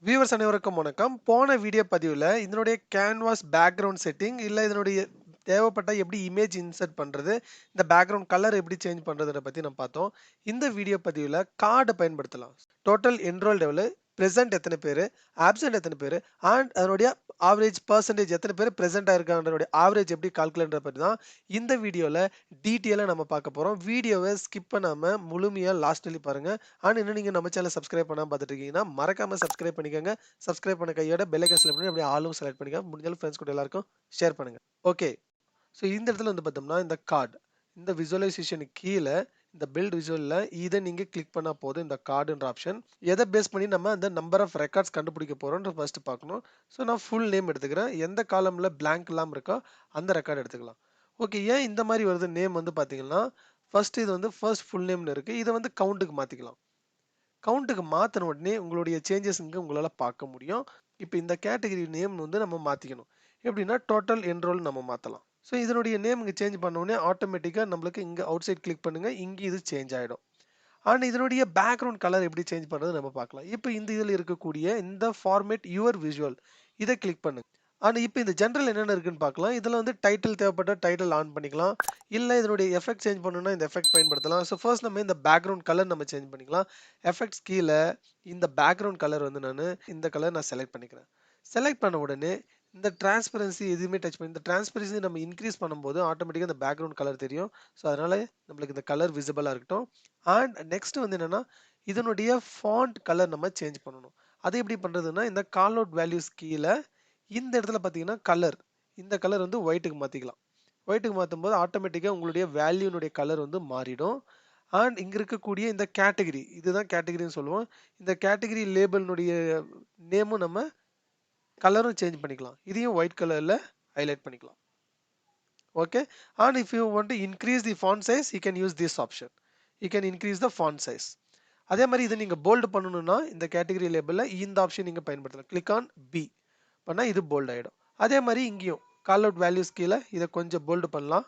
Viewers அனைவருக்கும் வணக்கம். போன வீடியோ பதிவுல இதனுடைய கேன்வாஸ் பேக்ரவுண்ட் செட்டிங் இல்ல இதனுடைய தேவைப்பட்டா எப்படி இமேஜ் இன்சர்ட் பண்றது, இந்த பேக்ரவுண்ட் கலர் எப்படி சேஞ்ச் பண்றதுன்றத பத்தி நம்ம பார்த்தோம். இந்த வீடியோ பதிவுல கார்டு பயன்படுத்தலாம். டோட்டல் என்ரோல்ட் எவ்வளவு, பிரசன்ட் எத்தனை பேரு, ஆப்சென்ட் எத்தனை பேரு அண்ட் அதனுடைய ஆவரேஜ் பெர்சன்டேஜ் எத்தனை பேர் பிரசன்ட் ஆயிருக்காங்கன்றத ஆவரேஜ் எப்படி கால்குலேட்ன்ற பத்தி தான் இந்த வீடியோல டீட்டெயிலா நம்ம பார்க்க போறோம். வீடியோவை ஸ்கிப் பண்ணாம முழுமையா லாஸ்ட் வரையும் பாருங்க. அண்ட் இன்னும் நீங்க நம்ம சேனலை சப்ஸ்கிரைப் பண்ணாம பார்த்துட்டு இருக்கீங்கன்னா மறக்காம சப்ஸ்கிரைப் பண்ணிக்கோங்க. சப்ஸ்கிரைப் பண்ண கையோட பெல் ஐகான் செலக்ட் பண்ணி அப்படியே ஆலும் செலக்ட் பண்ணிக்கோங்க. முடிஞ்சாலும் ஃப்ரெண்ட்ஸ் கூட எல்லாருக்கும் ஷேர் பண்ணுங்க. ஓகே. ஸோ இந்த இடத்துல வந்து பார்த்தோம்னா இந்த கார்டு, இந்த விசுவலைசேஷனுக்கு கீழே இந்த பில்ட் விசுவல்ல இதை நீங்க கிளிக் பண்ணா போதும். இந்த கார்டுன்ற ஆப்ஷன் எதை பேஸ் பண்ணி நம்ம அந்த நம்பர் ஆஃப் ரெக்கார்ட்ஸ் கண்டுபிடிக்க போறோம்ன்ற ஃபர்ஸ்ட் பார்க்கணும். ஸோ நான் ஃபுல் நேம் எடுத்துக்கிறேன். எந்த காலம்ல blank இல்லாம இருக்கோ அந்த ரெக்கார்டு எடுத்துக்கலாம். ஓகே. ஏன் இந்த மாதிரி வருது நேம் வந்து பார்த்தீங்கன்னா, ஃபர்ஸ்ட் இது வந்து ஃபர்ஸ்ட் ஃபுல் நேம்னு இருக்கு. இதை வந்து கவுண்ட்டுக்கு மாத்திக்கலாம். கவுண்ட்டுக்கு மாத்தின உடனே உங்களுடைய சேஞ்சஸ் இங்க உங்களால பார்க்க முடியும். இப்போ இந்த கேட்டகரி நேம் வந்து நம்ம மாத்திக்கணும். எப்படின்னா டோட்டல் என்ரோல் நம்ம மாத்தலாம். ஸோ இதனுடைய நேம் இங்க சேஞ்ச் பண்ண உடனே ஆட்டோமேட்டிக்கா நம்மளுக்கு இங்க அவுட் சைட் கிளிக் பண்ணுங்க. இங்க இது சேஞ்ச் ஆயிடும். ஆனா இதனுடைய பேக்ரவுண்ட் கலர் எப்படி சேஞ்ச் பண்றது நம்ம பார்க்கலாம். இப்போ இந்த இதுல இருக்கக்கூடிய இந்த ஃபார்மேட் யுவர் விஷுவல் இதை கிளிக் பண்ணுங்க. ஆனா இப்போ இந்த ஜெனரல் என்னென்ன இருக்குன்னு பார்க்கலாம். இதுல வந்து டைட்டில் தேவைப்பட்ட டைட்டில் ஆன் பண்ணிக்கலாம். இல்ல இதனுடைய எஃபெக்ட் சேஞ்ச் பண்ணனும்னா இந்த எஃபெக்ட் பயன்படுத்தலாம். ஸோ ஃபர்ஸ்ட் நம்ம இந்த பேக்ரவுண்ட் கலர் நம்ம சேஞ்ச் பண்ணிக்கலாம். எஃபெக்ட்ஸ் கீழ இந்த பேக்ரவுண்ட் கலர் வந்து இந்த கலர் நான் செலக்ட் பண்ணிக்கிறேன். செலக்ட் பண்ண உடனே இந்த டிரான்ஸ்பரன்சி எதுவுமே டச் பண்ணி இந்த டிரான்ஸ்பரன்சி நம்ம இன்க்ரீஸ் பண்ணும்போது ஆட்டோமேட்டிக்கா இந்த பேக்ரவுண்ட் கலர் தெரியும். ஸோ அதனால நம்மளுக்கு இந்த கலர் விசிபிளா இருக்கட்டும். அண்ட் நெக்ஸ்ட் வந்து என்னன்னா இதனுடைய ஃபாண்ட் கலர் நம்ம சேஞ்ச் பண்ணணும். அது எப்படி பண்றதுன்னா இந்த கால் அவுட் வேல்யூஸ் கீழ இந்த இடத்துல பார்த்தீங்கன்னா கலர், இந்த கலர் வந்து ஒயிட்டுக்கு மாத்திக்கலாம். ஒயிட்டுக்கு மாத்தும்போது ஆட்டோமேட்டிக்கா உங்களுடைய வேல்யூனுடைய கலர் வந்து மாறிடும். அண்ட் இங்க இருக்கக்கூடிய இந்த கேட்டகரி, இதுதான் கேட்டகரின்னு சொல்லுவோம். இந்த கேட்டகரி லேபிள்னுடைய நேமும் நம்ம கலரும் சேஞ்ச் பண்ணிக்கலாம். இதையும் ஒயிட் கலர்ல ஹைலைட் பண்ணிக்கலாம். Okay. And if you want to increase the font size you can use this option. You can increase the font size. அதே மாதிரி இதை நீங்க போல்ட் பண்ணணும்னா இந்த கேட்டகரி லேபிள்ல இந்த ஆப்ஷன் நீங்க பயன்படுத்தலாம். கிளிக் ஆன் பி பண்ணா இது போல்ட் ஆயிடும். அதே மாதிரி இங்கேயும் கால் அவுட் வேல்யூஸ் கீழே இதை கொஞ்சம் போல்டு பண்ணலாம்.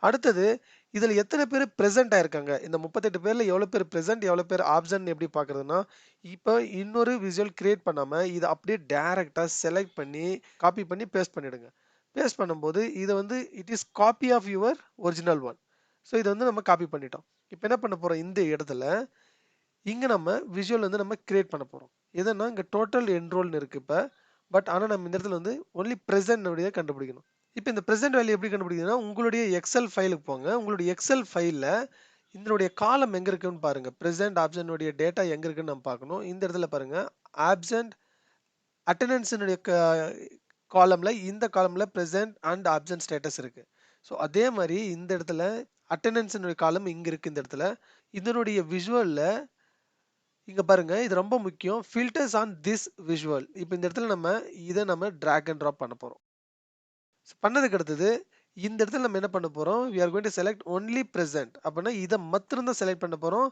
அடுத்தது இதுல எத்தனை பேர் பிரசன்ட் ஆயிருக்காங்க, இந்த 38 பேர்ல எவ்வளவு பேர் பிரசன்ட் எவ்வளவு பேர் ஆப்சன்ட் எப்படி பாக்குறதுன்னா, இப்போ இன்னொரு விசுவல் கிரியேட் பண்ணாம இதை அப்படியே டைரக்டா செலக்ட் பண்ணி காப்பி பண்ணி பேஸ்ட் பண்ணிடுங்க. பேஸ்ட் பண்ணும்போது இது வந்து it is copy of your original one. So இதை வந்து நம்ம காப்பி பண்ணிட்டோம். இப்போ என்ன பண்ண போறோம், இந்த இடத்துல இங்க நம்ம விஷுவல் வந்து நம்ம கிரியேட் பண்ண போறோம். எதுனா இங்க டோட்டல் என்ரோல்னு இருக்கு இப்ப. பட் ஆனா நம்ம இந்த இடத்துல வந்து ஒன்லி பிரசன்ட் அப்படியே கண்டுபிடிக்கணும். இப்போ இந்த பிரசன்ட் வேல்யூ எப்படி கண்டுபிடிக்கிறதுனா உங்களுடைய எக்ஸல் ஃபைலுக்கு போங்க. உங்களுடைய எக்ஸல் ஃபைல்ல இதனுடைய காலம் எங்க இருக்குன்னு பாருங்க. பிரசன்ட் ஆப்சன்ட் உடைய டேட்டா எங்க இருக்குன்னு நம்ம பார்க்கணும். இந்த இடத்துல பாருங்க ஆப்சன்ட் அட்டெண்டன்ஸ் காலம்ல இந்த காலம்ல பிரசன்ட் அண்ட் ஆப்சன்ட் ஸ்டேட்டஸ் இருக்கு. ஸோ அதே மாதிரி இந்த இடத்துல அட்டெண்டன்ஸ் காலம் இங்க இருக்கு. இந்த இடத்துல இதனுடைய விஷுவல்ல இங்க பாருங்க இது ரொம்ப முக்கியம். Filters on this visual. இப்போ இந்த இடத்துல நம்ம இதை நம்ம drag and drop பண்ண போறோம். பண்ணதுக்கு அடுத்தது இந்த இடத்துல நம்ம என்ன பண்ண போறோம், we are going to select only present. அப்படின்னா இதை மட்டும் தான் செலக்ட் பண்ண போறோம்.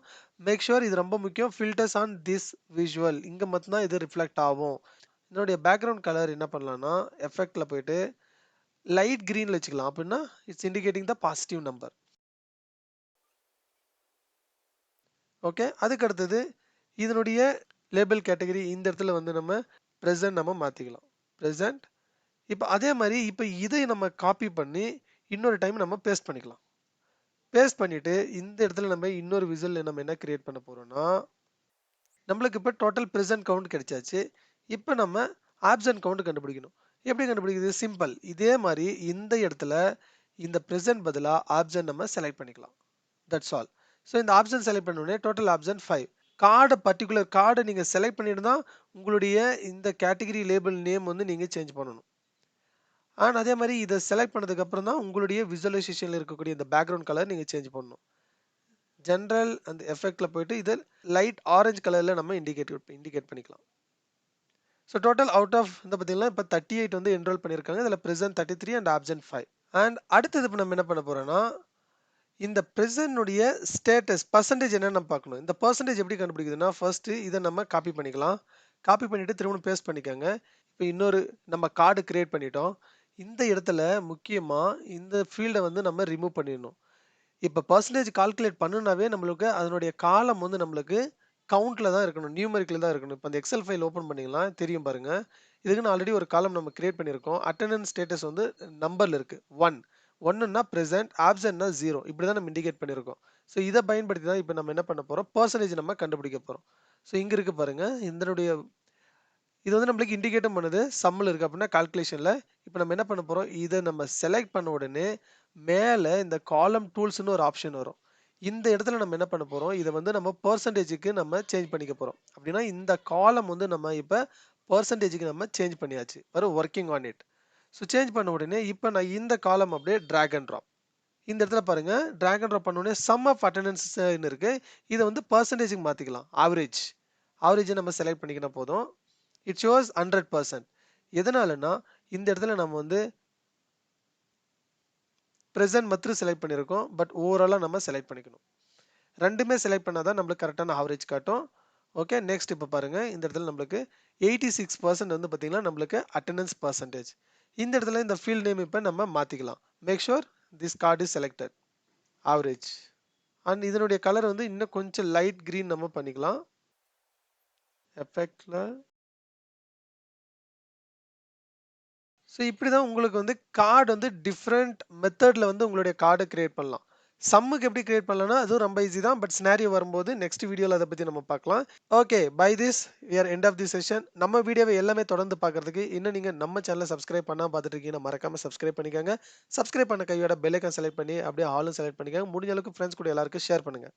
மேக் ஷூர் இது ரொம்ப முக்கியம். ஃபில்டர்ஸ் ஆன் திஸ் விஷுவல் இங்க மட்டும் தான் இது ரிஃப்ளெக்ட் ஆகும். இதனுடைய பேக்ரவுண்ட் கலர் என்ன பண்ணலாம்னா எஃபெக்ட்ல போயிட்டு லைட் கிரீன்ல வச்சுக்கலாம். அப்படின்னா it's indicating the positive number. Okay. அதுக்கு அடுத்தது இதனுடைய லேபிள் கேட்டகரி இந்த இடத்துல வந்து நம்ம பிரசன்ட் நம்ம மாத்திக்கலாம். பிரசன்ட். இப்போ அதே மாதிரி இப்போ இதை நம்ம காப்பி பண்ணி இன்னொரு டைம் நம்ம பேஸ்ட் பண்ணிக்கலாம். பேஸ்ட் பண்ணிட்டு இந்த இடத்துல நம்ம இன்னொரு விசுவல் நம்ம என்ன கிரியேட் பண்ண போறோம்னா நம்மளுக்கு இப்போ டோட்டல் பிரசன்ட் கவுண்ட் கிடைச்சாச்சு. இப்போ நம்ம ஆப்சன்ட் கவுண்ட் கண்டுபிடிக்கணும். எப்படி கண்டுபிடிக்கிறது, சிம்பிள். இதே மாதிரி இந்த இடத்துல இந்த பிரசன்ட் பதிலா ஆப்சன்ட் நம்ம செலக்ட் பண்ணிக்கலாம். That's all. ஸோ இந்த ஆப்ஷன் செலக்ட் பண்ண உடனே total option 5. Card particular card நீங்க செலக்ட் பண்ணிட்டு தான் உங்களுடைய இந்த கேட்டகரி லேபிள் நேம் வந்து நீங்க சேஞ்ச் பண்ணணும். அண்ட் அதே மாதிரி இதை செலக்ட் பண்ணதுக்கு அப்புறம் தான் உங்களுடைய விசுவலைசேஷன்ல இருக்கக்கூடிய இந்த பேக்ரவுண்ட் கலர் நீங்க சேஞ்ச் பண்ணணும். ஜெனரல் அந்த எஃபெக்ட்ல போயிட்டு இதை லைட் ஆரஞ்சு கலர்ல நம்ம இண்டிகேட் பண்ணிக்கலாம். ஸோ டோட்டல் அவுட் ஆஃப் இந்த பார்த்தீங்கன்னா இப்போ 38 வந்து என்ரோல் பண்ணியிருக்காங்க. இதில் பிரசன்ட் 33 அண்ட் ஆப்சன்ட் 5. அண்ட் அடுத்தது இப்போ நம்ம என்ன பண்ண போறோம்னா இந்த பிரசன்னுடைய ஸ்டேட்டஸ் பர்சன்டேஜ் என்னன்னு நம்ம பார்க்கணும். இந்த பர்சன்டேஜ் எப்படி கண்டுபிடிக்குதுன்னா ஃபர்ஸ்ட் இதை நம்ம காப்பி பண்ணிக்கலாம். காப்பி பண்ணிட்டு திரும்ப பேஸ்ட் பண்ணிக்கோங்க. இப்போ இன்னொரு நம்ம கார்டு கிரியேட் பண்ணிட்டோம். இந்த இடத்துல முக்கியமா இந்த ஃபீல்டை வந்து நம்ம ரிமூவ் பண்ணிடணும். இப்போ பர்சன்டேஜ் கால்குலேட் பண்ணுனாவே நம்மளுக்கு அதனுடைய காலம் வந்து நம்மளுக்கு கவுண்ட்ல தான் இருக்கணும். நியூமெரிக்கல்ல தான் இருக்கணும். இப்ப அந்த எக்ஸெல் ஃபைல் ஓப்பன் பண்ணீங்கன்னா தெரியும் பாருங்க. இதுக்குன்னு ஆல்ரெடி ஒரு காலம் நம்ம கிரியேட் பண்ணியிருக்கோம். அட்டெண்டன்ஸ் ஸ்டேட்டஸ் வந்து நம்பர்ல இருக்கு. 1. 1ன்னா பிரசன்ட், ஆப்சென்ட்னா 0. இப்படி தான் நம்ம இண்டிகேட் பண்ணியிருக்கோம். ஸோ இத பயன்படுத்தி தான் இப்ப நம்ம என்ன பண்ண போறோம்? பெர்சன்டேஜ் நம்ம கண்டுபிடிக்க போறோம். ஸோ இங்க இருக்கு பாருங்க. இதனுடைய இது வந்து நம்மளுக்கு இண்டிகேட்டும் பண்ணுது. சம்ல இருக்கு அப்படின்னா கால்குலேஷன்ல. இப்ப நம்ம என்ன பண்ண போறோம்? இத நம்ம செலக்ட் பண்ண உடனே மேல இந்த காலம் டூல்ஸ்ன்னு ஒரு ஆப்ஷன் வரும். இந்த இடத்துல நம்ம என்ன பண்ண போறோம்? இத வந்து நம்ம பெர்சன்டேஜ்க்கு நம்ம சேஞ்ச் பண்ணிக்க போறோம். அப்படின்னா இந்த காலம் வந்து நம்ம இப்ப பெர்சன்டேஜ்க்கு நம்ம சேஞ்ச் பண்ணியாச்சு. Working on it. So change பண்ண உடனே இப்ப நான் இந்த காலம் அப்படியே டிராக் அண்ட் ட்ராப். இந்த இடத்துல பாருங்க டிராக் அண்ட் ட்ராப் பண்ண உடனே சம் ஆஃப் அட்டெண்டன்ஸ்ன்னு இருக்கு. இத வந்து பெர்சன்டேஜ்க்கு மாத்திக்கலாம். ஆவரேஜ். ஆவரேஜ் நம்ம செலக்ட் பண்ணிக்கினா போதும். It shows 100%. எதனாலன்னா இந்த இடத்துல நம்ம வந்து பிரசன்ட் மற்றும் செலக்ட் பண்ணியிருக்கோம். பட் ஓவராலா நம்ம செலக்ட் பண்ணிக்கணும். 2மே செலக்ட் பண்ணா தான் நம்மளுக்கு கரெக்டான ஆவரேஜ் காட்டும். ஓகே. நெக்ஸ்ட் இப்ப பாருங்க. இந்த இடத்துல நம்மளுக்கு 86% வந்து பார்த்தீங்கன்னா, நம்மளுக்கு அட்டெண்டன்ஸ் பெர்சன்டேஜ். இந்த இடத்துல இந்த ஃபீல்ட் நேம் இப்ப நம்ம மாத்திக்கலாம். Make sure this card is selected. Average. And இதனுடைய கலர் வந்து இன்னும் கொஞ்சம் லைட் கிரீன் நம்ம பண்ணிக்கலாம். எஃபெக்ட்ல ஸோ இப்படி தான் உங்களுக்கு வந்து கார்டு வந்து டிஃப்ரெண்ட் மெத்தட்ல வந்து உங்களுடைய கார்ட கிரியேட் பண்ணலாம். சம்முக்கு எப்படி கிரியேட் பண்ணலாம்னா, அதுவும் ரொம்ப ஈஸி தான். பட் சினாரியோ வரும்போது நெக்ஸ்ட் வீடியோல அத பத்தி நம்ம பார்க்கலாம். Okay. By this we are end of the session. நம்ம வீடியோவை எல்லாமே தொடர்ந்து பார்க்கறதுக்கு இன்னும் நீங்க நம்ம சேனல சப்ஸ்கிரைப் பண்ணாம பார்த்துட்டு இருக்கீங்கன்னா, மறக்காம சப்ஸ்கிரைப் பண்ணிக்கோங்க. சப்ஸ்கிரைப் பண்ண கையோட பெல் ஐகான் செலக்ட் பண்ணி அப்படியே ஆலும் செலக்ட் பண்ணிக்கோங்க. முடிஞ்ச அளவுக்கு ஃப்ரெண்ட்ஸ் கூட எல்லாருக்கும் ஷேர் பண்ணுங்க.